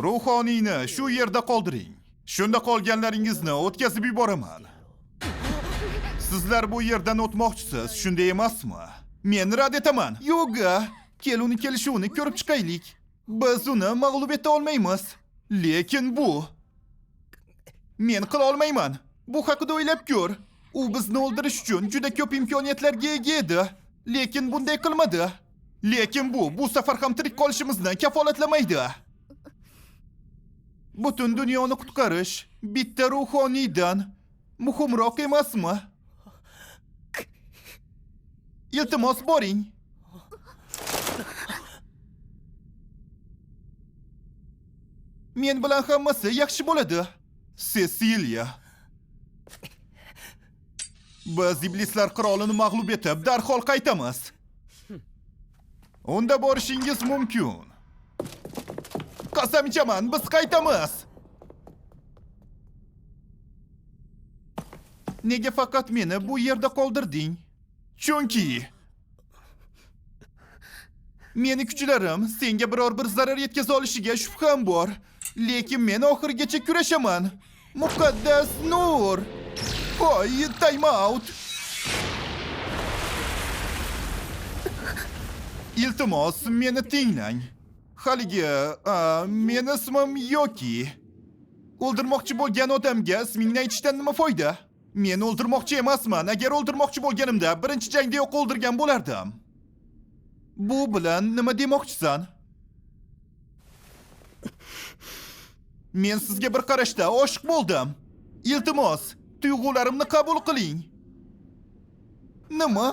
Ruhoniyni shu yerda qoldiring. Shunda qolganlaringizni o'tkazib yuboraman. Sizlar bu yerdan o'tmoqchisiz, shunday emasmi? Men rad etaman. Yo'q, kel uni kelishuvini ko'rib chiqaylik. Biz uni mag'lub eta olmaymiz. Lekin men qila olmayman. Bu haqida o'ylab ko'r. U bizni o'ldirish uchun juda ko'p imkoniyatlarga ega edi. Lekin bunday qilmadi. Lekin bu safar ham tirik qolishimizni kafolatlamaydi. Butun dunyoni qutqarish bitta ruhoniydan muhimroq emasmi? Iltimos boring. Men bilan hammasi yaxshi bo'ladi. Cecilia. Biz iblislar qirolini mag'lub etib, darhol qaytamiz. Unda borishingiz mumkin. Qasam ichaman, biz qaytamiz. Nega faqat meni bu yerda qoldirding? Chunki meni kuchlarim senga biror bir zarar yetkaza olishiga shubham bor. Lekin men oxirigacha kurashaman. Muqaddas nur. Hoy, time out. Iltimos, meni tinglang. Haligi, meni ismim Yoki. O'ldirmoqchi bo'lgan odamga ismingni aytishdan nima foyda? Men o'ldirmoqchi emasman. Agar o'ldirmoqchi bo'lganimda birinchi jangda o'ldirgan bo'lardim. Bu bilan nima demoqchisan? Men sizga bir qarashda oshiq bo'ldim. Iltimos, tuyg'ularimni qabul qiling. Nima?